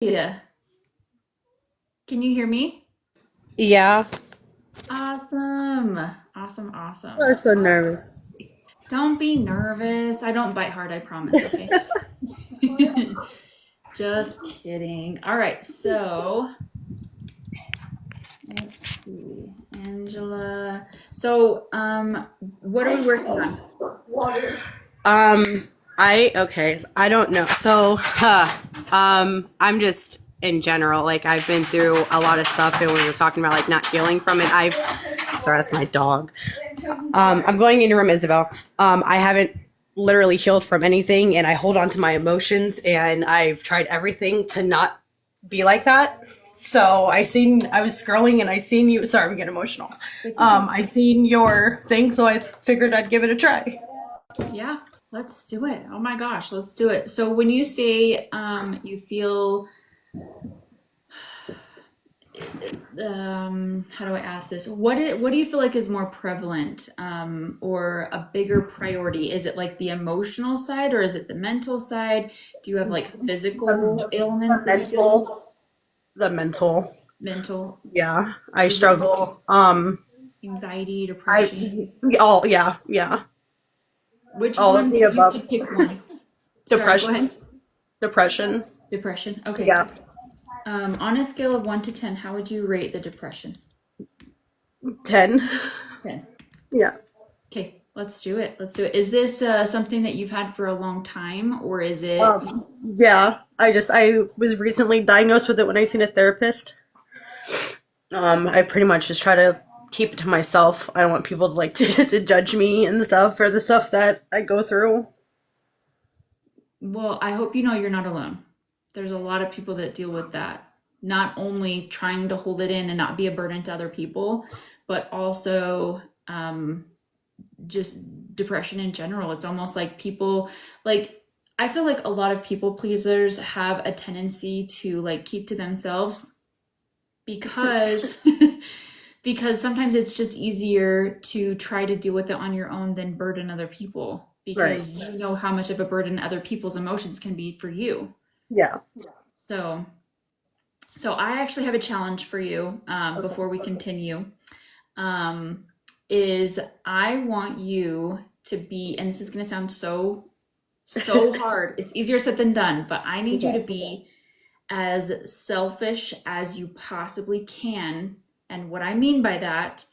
Yeah. Can you hear me? Yeah, Awesome. Awesome. I Awesome. was so nervous. Don't be nervous. I don't bite hard, I promise, okay? Just kidding. All right, so let's see. Angela. So, what are we working on? Um, I don't know. I'm just in general, like I've been through a lot of stuff, and we were talking about like not healing from it. Sorry, that's my dog. I'm going in your room, Isabel. I haven't literally healed from anything, and I hold on to my emotions, and I've tried everything to not be like that. So I was scrolling and I seen you. Sorry, I'm getting emotional. It's okay. I seen your thing, so I figured I'd give it a try. Yeah, let's do it. Oh my gosh, let's do it. So when you say you feel how do I ask this? What do you feel like is more prevalent or a bigger priority? Is it like the emotional side or is it the mental side? Do you have like physical ailments The that you deal with? the mental. Mental? Yeah, I Is it like struggle. anxiety, I depression? all yeah, yeah, Which all of one, the if you above. could pick one? Sorry, go Depression, ahead. depression. Depression. Okay. Yeah, On a scale of 1 to 10, how would you rate the depression? 10. 10. Yeah. Okay, let's do it. Let's do it. Is this something that you've had for a long time, or is it? Yeah. I was recently diagnosed with it when I seen a therapist. I pretty much just try to keep it to myself. I don't want people to like to judge me and stuff for the stuff that I go through. Well, I hope you know you're not alone. There's a lot of people that deal with that. Not only trying to hold it in and not be a burden to other people, but also just depression in general. It's almost like people like I feel like a lot of people pleasers have a tendency to like keep to themselves because because sometimes it's just easier to try to deal with it on your own than burden other people Right. because you know how much of a burden other people's emotions can be for you. Yeah. So, so I actually have a challenge for you before we continue. Um, is I want you to be, and this is going to sound so hard. It's easier said than done, but I need you to Okay. be as selfish as you possibly can. And what I mean by that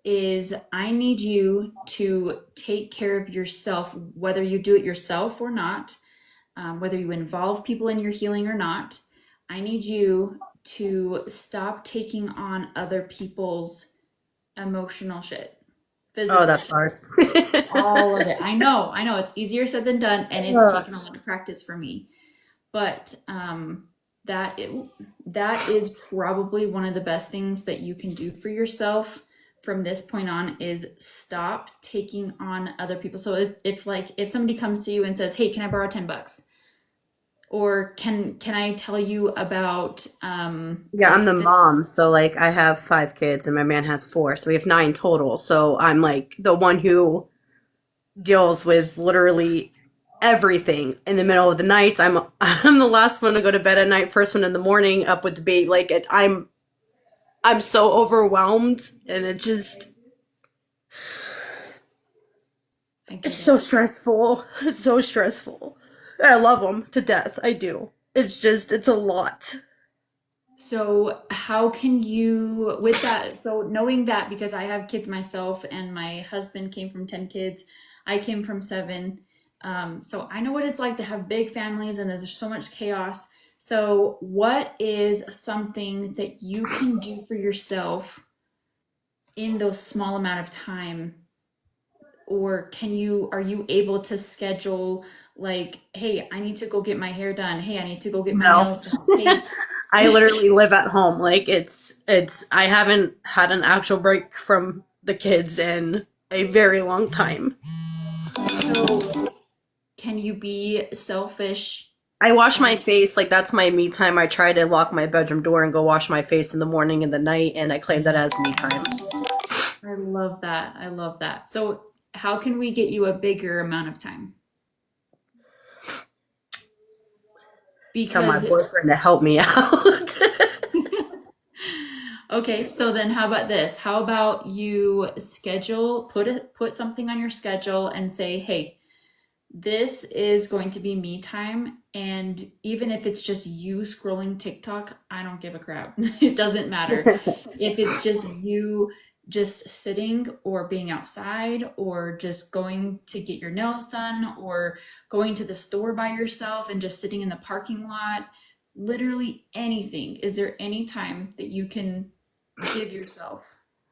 is I need you to take care of yourself, whether you do it yourself or not, whether you involve people in your healing or not. I need you to stop taking on other people's emotional shit, Oh, physical that's shit, hard. all of it. I know, it's easier said than done, and it's taken a lot of practice for me. But that it, that is probably one of the best things that you can do for yourself from this point on is stop taking on other people. So if like if somebody comes to you and says, "Hey, can I borrow $10?" or can I tell you about Yeah, I'm like the this? mom, so like I have 5 kids and my man has 4, so we have 9 total. So I'm like the one who deals with literally everything in the middle of the night. I'm the last one to go to bed at night, first one in the morning, up with the baby. I'm so overwhelmed, and I it's get so it. stressful. It's so stressful. I love them to death. I do. It's a lot. So how can you with that, so knowing that because I have kids myself and my husband came from 10 kids, I came from 7. So I know what it's like to have big families and there's so much chaos. So what is something that you can do for yourself in those small amount of time? Or are you able to schedule like, hey, I need to go get my hair done. Hey, I need to go get my No. nails done. Hey, I literally live at home. Like I haven't had an actual break from the kids in a very long time. so can you be selfish? I wash my Um, face, like that's my me time. I try to lock my bedroom door and go wash my face in the morning and the night, and I claim that as me time. I love that. I love that. So, how can we get you a bigger amount of time? Tell my because boyfriend to help me out. okay, so then how about this? How about you put something on your schedule and say, "Hey, this is going to be me time." And even if it's just you scrolling TikTok, I don't give a crap. It doesn't matter. If it's just you just sitting or being outside or just going to get your nails done or going to the store by yourself and just sitting in the parking lot, literally anything. Is there any time that you can give yourself?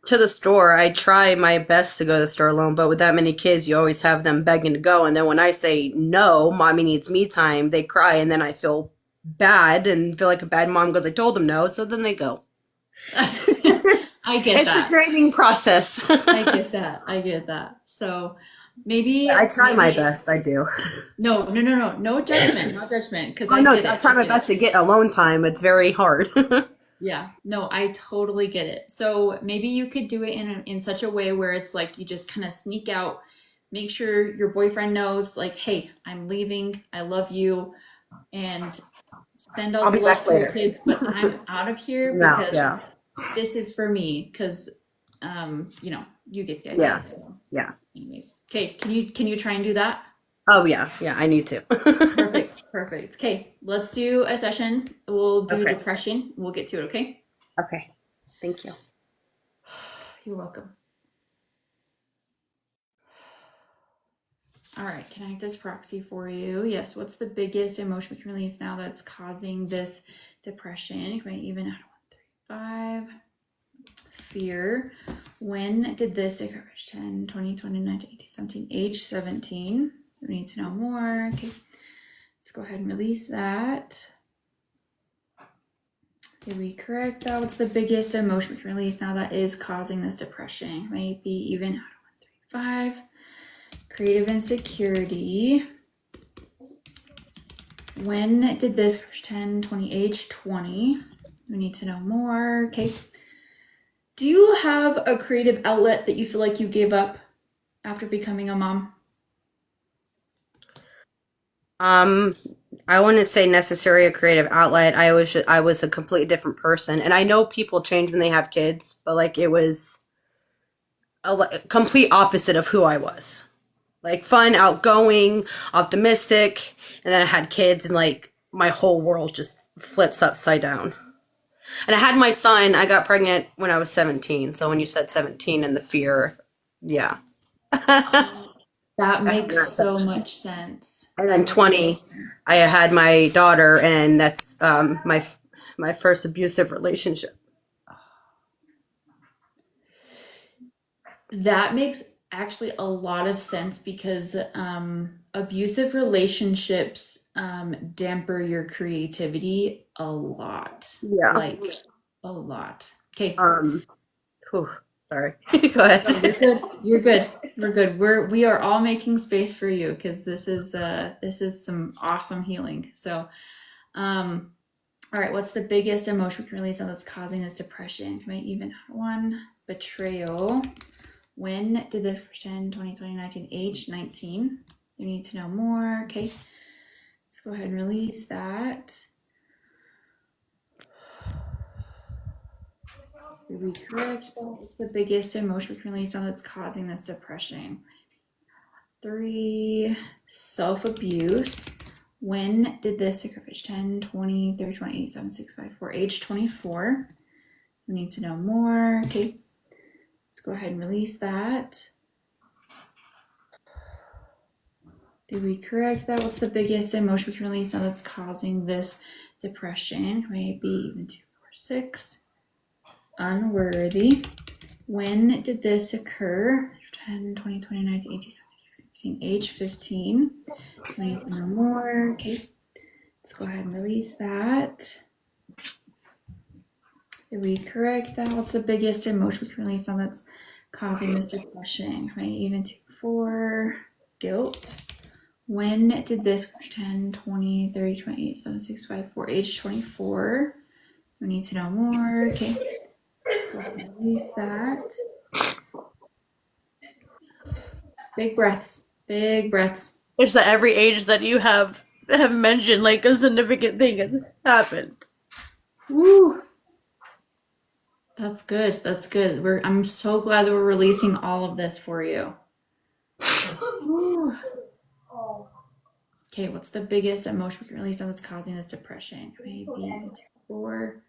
To the store, I try my best to go to the store alone, but with that many kids, you always have them begging to go. And then when I say no, mommy needs me time, they cry, and then I feel bad and feel like a bad mom because I told them no, so then they go. I get It's a that. draining process. I get that. I get that. So maybe, I try my maybe, best, I do. no judgment, no judgment, because Oh I no, get I it. I try my get it. best to get alone time. It's very hard. Yeah, no, I totally get it. So maybe you could do it in such a way where it's like you just kind of sneak out, make sure your boyfriend knows, like, hey, I'm leaving, I love you, and send all I'll the be love back to your later. kids, but I'm out of here No, because yeah, this is for me, because you get the idea. yeah, So, yeah. anyways, okay, can you try and do that? Oh yeah, yeah. I need to. Perfect, perfect. Okay, let's do a session. We'll do Okay, depression. We'll get to it, okay? okay. Thank you. You're welcome. All right, can I act as proxy for you? Yes, what's the biggest emotion we can release now that's causing this depression? Right, even out of 1, 3, 5. Fear. When did this occur? 10, 20, 29, 18, 17, age 17. We need to know more. Okay, let's go ahead and release that. Did we correct that? What's the biggest emotion we can release now that is causing this depression? Maybe even out of 1, 3, 5. Creative insecurity. When did this 10, 20, age 20? We need to know more. Okay. Do you have a creative outlet that you feel like you gave up after becoming a mom? Um, I wouldn't say necessary a creative outlet. I was a completely different person, and I know people change when they have kids, but like it was complete opposite of who I was. Like fun, outgoing, optimistic, and then I had kids, and like my whole world just flips upside down. And I had my son. I got pregnant when I was 17. So when you said 17 and the fear, yeah. That I had makes that. so much sense. And That then makes so much 20, sense. I had my daughter, and that's my first abusive relationship. That makes actually a lot of sense because abusive relationships damper your creativity a lot. Yeah. Like a lot. Okay. Um. Whew, sorry. Go ahead. No, you're good. You're good. We're good. We are all making space for you because this is some awesome healing. So, all right, what's the biggest emotion we can release now that's causing this depression? Can I even have one? Betrayal. When did this 10, 20, 20, 19, age 19? You need to know more. Okay, let's go ahead and release that. Did we correct that? What's the biggest emotion we can release now that's causing this depression? 3, self-abuse. When did this occur? 10, 20, 30, 28, 7, 6, 5, 4, age 24. We need to know more. Okay, let's go ahead and release that. Did we correct that? What's the biggest emotion we can release now that's causing this depression? Maybe even 2, 4, 6. Unworthy. When did this occur? 10, 20, 29, 18, 17, 16, 15, age 15. We need to know more. Okay, let's go ahead and release that. Did we correct that? What's the biggest emotion we can release now that's causing this depression? Right, even 2, 4. Guilt. When did this 10, 20, 30, 28, 7, 6, 5, 4, age 24? We need to know more. Okay, go ahead and release that. Big breaths. Big breaths. There's at every age that you have. have mentioned like a significant thing has happened. Woo. That's good. That's good. I'm so glad that we're releasing all of this for you. Woo. Okay, what's the biggest emotion we can release that's causing this depression? Maybe or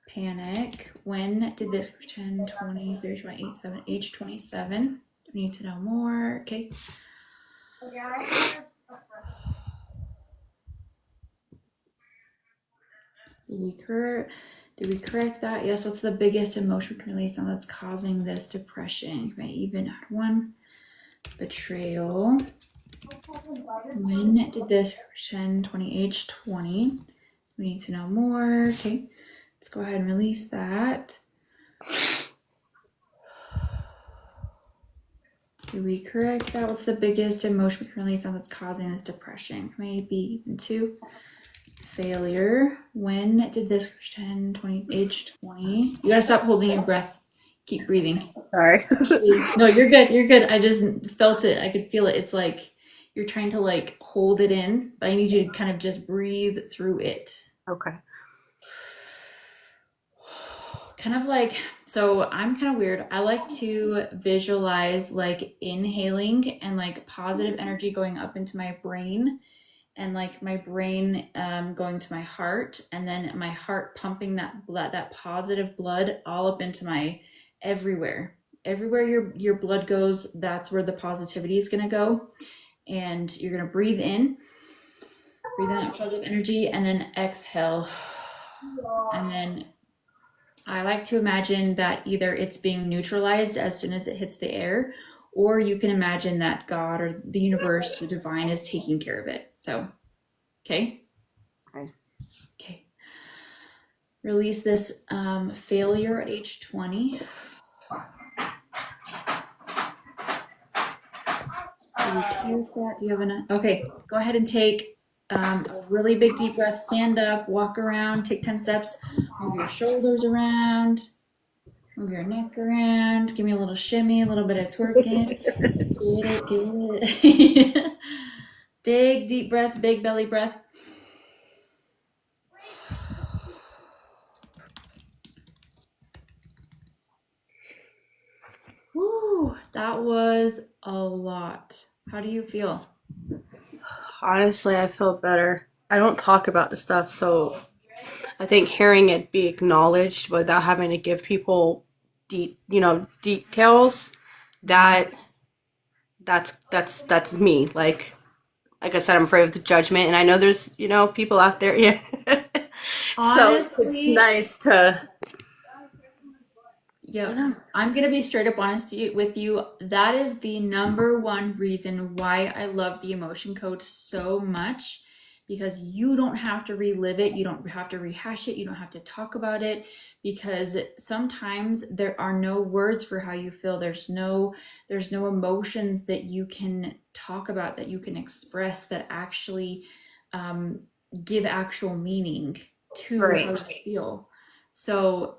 panic. When did this 10, 20, 30, 28, 7, age 27? We need to know more. Okay. Did we correct? Did we correct that? Yes. What's the biggest emotion we can release that's causing this depression? Right. Even at one. Betrayal. When did this 10, 20, age 20? We need to know more. Okay. Let's go ahead and release that. Did we correct that? What's the biggest emotion we can release that's causing this depression? Maybe even two. Failure. When did this 10, 20, age 20? You gotta stop holding your breath. Keep breathing. Sorry. No, you're good. You're good. I just felt it. I could feel it. It's like you're trying to like hold it in, but I need you to kind of just breathe through it. Okay. Kind of like, so I'm kind of weird. I like to visualize like inhaling and like positive energy going up into my brain and like my brain going to my heart and then my heart pumping that blood, that positive blood all up into my everywhere. Everywhere your blood goes, that's where the positivity is going to go. And you're going to breathe in that positive energy and then exhale. And then I like to imagine that either it's being neutralized as soon as it hits the air, or you can imagine that God or the universe, the divine, is taking care of it. So, okay? Okay. Release this failure at age 20. Do you have enough? Okay, go ahead and take a really big deep breath. Stand up, walk around, take 10 steps, move your shoulders around, move your neck around, give me a little shimmy, a little bit of twerking. Get it. Big deep breath, big belly breath. Woo, that was a lot. How do you feel? Honestly, I feel better. I don't talk about the stuff, so I think hearing it be acknowledged without having to give people details, that that's me. Like I said, I'm afraid of the judgment, and I know there's people out there. Yeah. So it's Honestly, nice to. yeah, I'm gonna be straight up honest with you. That is the number one reason why I love the emotion code so much because you don't have to relive it, you don't have to rehash it, you don't have to talk about it because sometimes there are no words for how you feel. There's no emotions that you can talk about, that you can express, that actually um, give actual meaning to how Right. you feel. So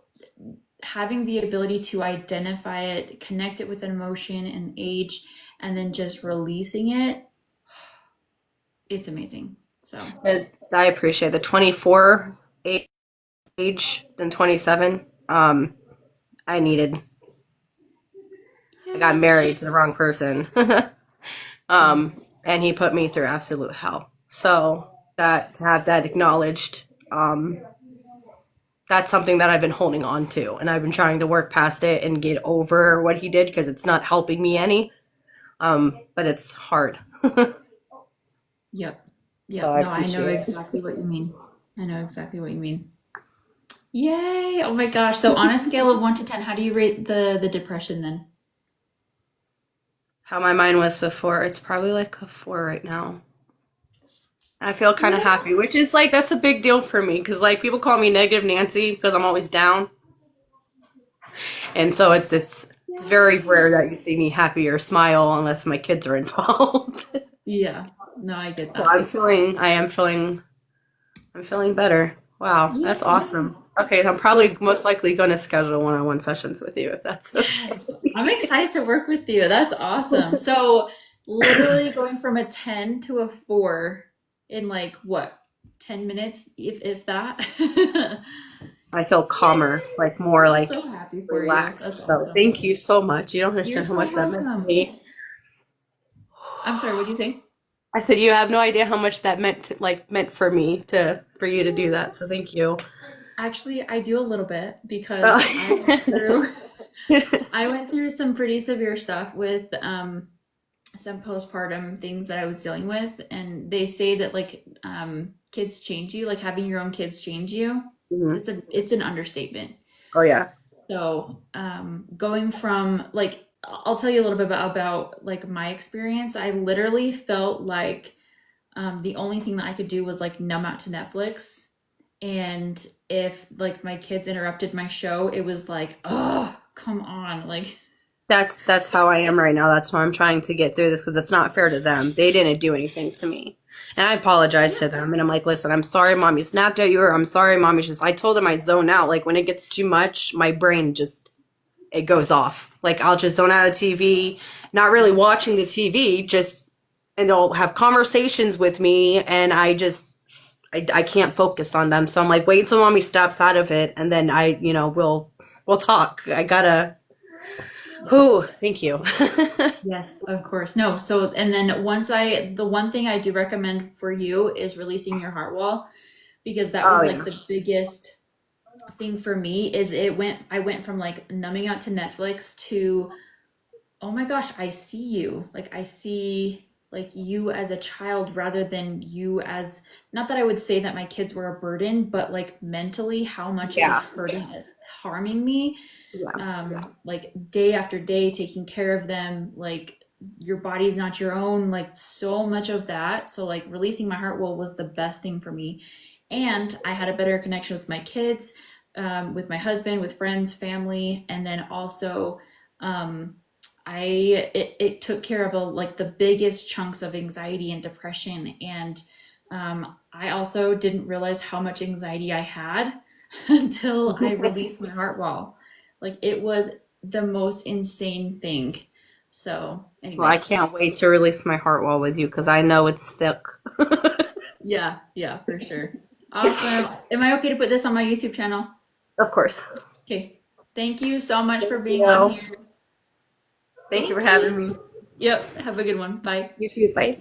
having the ability to identify it, connect it with an emotion and age, and then just releasing it, it's amazing. So, I appreciate the 24 age than 27. I needed. I got yay. married to the wrong person. And he put me through absolute hell. So that to have that acknowledged, that's something that I've been holding on to, and I've been trying to work past it and get over what he did because it's not helping me any. But it's hard. Yep. So Yep. I No, I know appreciate it. exactly what you mean. I know exactly what you mean. Yay. Oh my gosh. So on a scale of 1 to 10, how do you rate the depression then? How my mind was before, it's probably like a 4 right now. I feel kind of happy, which is like that's a big deal for me because like people call me negative Nancy because I'm always down, and so it's very rare that you see me happy or smile unless my kids are involved. Yeah. No, I get So that. I'm feeling better. Wow, that's Yeah. awesome. Okay, I'm probably most likely going to schedule one-on-one sessions with you if that's okay. Yes. I'm excited to work with you. That's awesome. So literally going from a 10 to a 4. in like what, 10 minutes, if that. I feel calmer, like more I'm like so happy for you. That's relaxed. So awesome. thank you so much. You don't You're understand how so much that meant to welcome. me. I'm sorry, what'd you say? I said you have no idea how much that meant to, like meant for me to for you to do that. So thank you. Actually, I do a little bit because Oh. I went through some pretty severe stuff with some postpartum things that I was dealing with, and they say that like kids change you, like having your own kids change you. Mhm. It's an understatement. Oh yeah. So, going from like, I'll tell you a little bit about like my experience. I literally felt like the only thing that I could do was like numb out to Netflix. And if like my kids interrupted my show, it was like, oh, come on. Like, That's how I am right now. That's why I'm trying to get through this because it's not fair to them. They didn't do anything to me. And I apologize to them. And I'm like, listen, I'm sorry mommy snapped at you, or I'm sorry mommy just I told them I'd zone out. Like when it gets too much, my brain just it goes off. Like I'll just zone out of the TV, not really yeah. watching the TV, just and they'll have conversations with me and I can't focus on them. So I'm like, wait until mommy stops out of it and then we'll talk. I gotta Yeah. who thank you. Yes, of course. No, so and then the one thing I do recommend for you is releasing your heart wall, because that Oh was like yeah. the biggest thing for me. Is I went from like numbing out to Netflix to, oh my gosh, I see you. Like I see like you as a child rather than you as, not that I would say that my kids were a burden, but like mentally how much it was Yeah. harming me. Yeah. Like day after day taking care of them, like your body's not your own, like so much of that. So like releasing my heart wall was the best thing for me. And I had a better connection with my kids, with my husband, with friends, family, and then also um, it took care of like the biggest chunks of anxiety and depression. And I also didn't realize how much anxiety I had until I released my heart wall. Like it was the most insane thing. So, Well, I anyways, can't wait to release my heart wall with you because I know it's thick. yeah, yeah, for sure. Awesome. Am I okay to put this on my YouTube channel? Of course. Okay. Thank you so much Thank for being on you. here. Thank you for having me. Yep. Have a good one. Bye. You too. Bye.